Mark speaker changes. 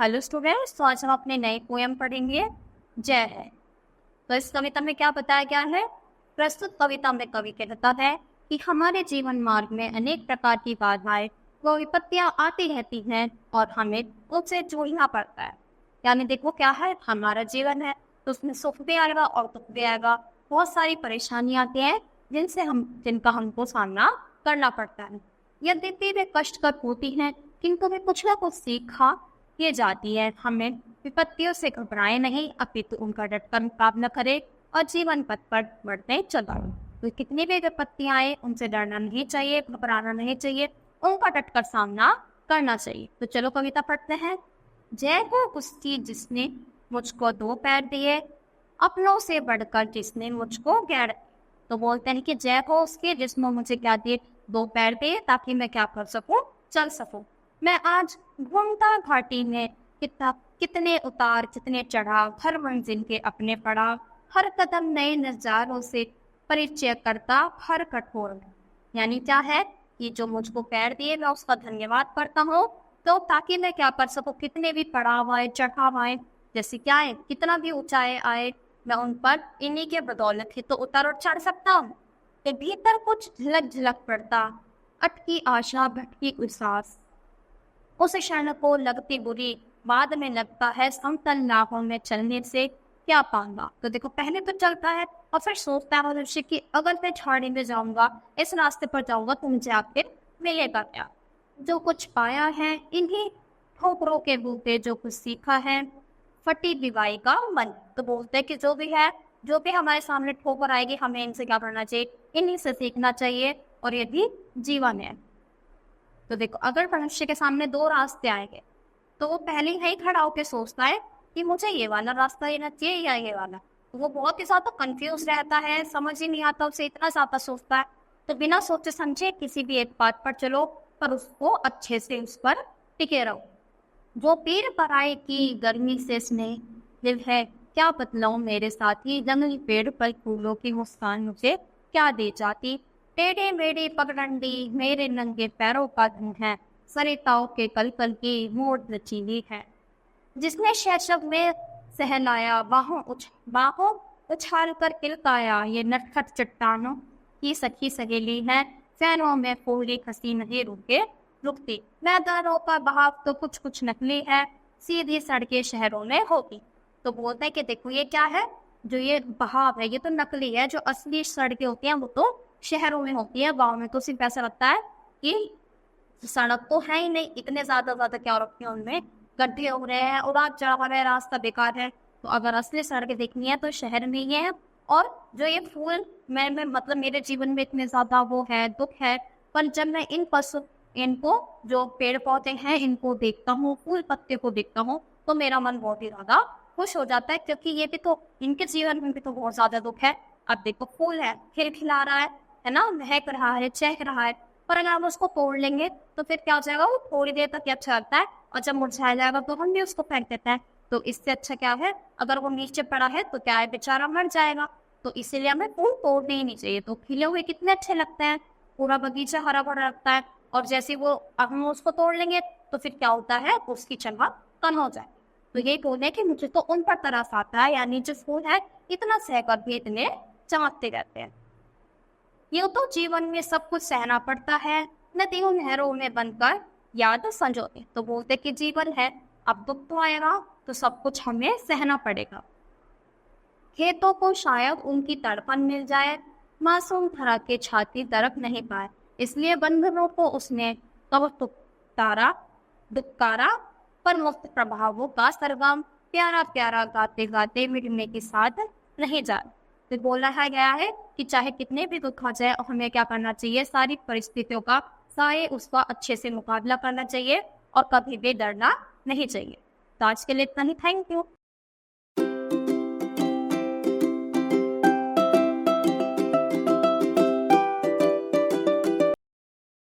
Speaker 1: Hello students, तो आज हम अपने नए पोएम पढ़ेंगे जय है। तो इस कविता में क्या बताया गया है? प्रस्तुत कविता में कवि कहता है कि हमारे जीवन मार्ग में अनेक प्रकार की बाधाएं व विपत्तियां आती रहती हैं और हमें उनसे जूझना पड़ता है। यानी देखो क्या है, हमारा जीवन है तो उसमें सुख भी आएगा और दुख भी आएगा। बहुत सारी परेशानियां आती हैं जिनका हमको सामना करना पड़ता है। यद्यपि वे कष्टकर होती हैं किंतु वे कुछ ना कुछ सीखा ये जाती है। हमें विपत्तियों से घबराए नहीं, अपितु उनका डटकर मुकाबला करे और जीवन पथ पर बढ़ते चलो। तो कितनी भी विपत्तियां आए उनसे डरना नहीं चाहिए, घबराना नहीं चाहिए, उनका डटकर सामना करना चाहिए। तो चलो कविता पढ़ते हैं। जय हो उसकी जिसने मुझको दो पैर दिए, अपनों से बढ़कर जिसने मुझको गैर। तो बोलते हैं कि जय हो उसके जिसने मुझे क्या दिए, दो पैर दिए, ताकि मैं क्या कर सकूं, चल सकूं। मैं आज घूमता घाटी में कितने उतार कितने चढ़ाव, हर मंजिल के अपने पड़ाव, हर कदम नए नजारों से परिचय करता हर कठोर में। यानी क्या है कि जो मुझको पैर दिए मैं उसका धन्यवाद करता हूँ, तो ताकि मैं क्या कर सकूं, कितने भी पड़ाव आए चढ़ाव आए, जैसे क्या है कितना भी ऊंचाई आए, मैं उन पर इन्हीं के बदौलत ही तो उतर और चढ़ सकता हूँ। तो भीतर कुछ झलक झलक पड़ता, अटकी आशा भटकी उसास, उस क्षण को लगती बुरी, बाद में लगता है समतल राहों में चलने से क्या पाऊंगा। तो देखो पहले तो चलता है और फिर सोचता है मनुष्य कि अगर मैं झाड़ी में जाऊंगा, इस रास्ते पर जाऊंगा तो मुझे आखिर मिलेगा क्या। जो कुछ पाया है इन्हीं ठोकरों के बूते, जो कुछ सीखा है फटी दीवाई का मन। तो बोलते हैं कि जो भी हमारे सामने ठोकर आएगी, हमें इनसे क्या करना चाहिए, इन्हीं से सीखना चाहिए, और ये भी जीवन है। तो देखो अगर मनुष्य के सामने दो रास्ते आएंगे तो वो पहले ही खड़ा होकर सोचता है कि मुझे ये वाला रास्ता लेना चाहिए या ये वाला। तो वो बहुत ही ज्यादा कंफ्यूज रहता है, समझ ही नहीं आता, उसे इतना ज्यादा सोचता है। तो बिना सोचे समझे किसी भी एक बात पर चलो, पर उसको अच्छे से उस पर टिके रहो। जो पेड़ पर आए की गर्मी से स्नेह दिल है, क्या बतलाऊं मेरे साथी, जंगली पेड़ पर फूलों की मुस्कान मुझे क्या दे जाती। टेढ़े मेढ़े पगडंडी मेरे नंगे पैरों का धन है, सरिताओं के कलकल की मोड़ लचीली है। जिसने शैशव में सहलाया बाहों उछाल कर किलकाया, ये नटखट चट्टानों की सखी सहेली है, फैनों में फूली खसी नहीं रुकती। मैदानों का बहाव तो कुछ कुछ नकली है, सीधी सड़कें शहरों में होती। तो बोलते हैं कि देखो ये क्या है, जो ये बहाव है ये तो नकली है, जो असली सड़कें होती हैं वो तो शहरों में होती है। गांव में तो सिर्फ ऐसा लगता है कि सड़क तो है ही नहीं, इतने ज्यादा क्या रखते हैं, उनमें गड्ढे हो रहे हैं, उड़ान चढ़ा रहे, रास्ता बेकार है। तो अगर असली सड़कें देखनी है तो शहर में ही है। और जो ये फूल मैं मतलब मेरे जीवन में इतने ज्यादा वो है, दुख है, पर जब मैं इनको जो पेड़ पौधे हैं इनको देखता हूँ, फूल पत्ते को देखता हूँ, तो मेरा मन बहुत ही ज्यादा खुश हो जाता है, क्योंकि ये भी तो इनके जीवन में भी तो बहुत ज्यादा दुख है। अब देखो फूल है, खिलखिला रहा है ना, महक रहा है, चहक रहा है, पर अगर हम उसको तोड़ लेंगे तो फिर क्या हो जाएगा, वो थोड़ी देर तक अच्छा लगता है और जब मुरझा जाएगा तो हम भी उसको फेंक देते हैं। तो इससे अच्छा क्या है, अगर वो नीचे पड़ा है तो क्या है, बेचारा मर जाएगा। तो इसीलिए हमें फूल तोड़ने ही नहीं चाहिए। तो खिले हुए कितने अच्छे लगते हैं, पूरा बगीचा हरा भरा लगता है, और जैसे वो अब हम उसको तोड़ लेंगे तो फिर क्या होता है, उसकी चमक कम हो जाए। तो यही बोले कि मुझे तो उन पर तरस आता है, यानी जो फूल है इतना सहकर भी इतने चमकते रहते हैं। ये तो जीवन में सब कुछ सहना पड़ता है, नदियों नहरों में बनकर याद संजोते। तो बोलते कि जीवन है, अब दुख तो आएगा तो सब कुछ हमें सहना पड़ेगा। खेतों को शायद उनकी तड़पन मिल जाए, मासूम धरा के छाती तड़प नहीं पाए, इसलिए बंधनों को उसने कब दुत्कारा, पर मुक्त प्रभावों का सरगम प्यारा प्यारा गाते गाते मिटने के साथ नहीं जाए। तो बोला है गया है कि चाहे कितने भी दुख आ जाए और हमें क्या करना चाहिए, सारी परिस्थितियों का उसका अच्छे से मुकाबला करना चाहिए और कभी भी डरना नहीं चाहिए। तो आज के लिए इतना ही, थैंक यू।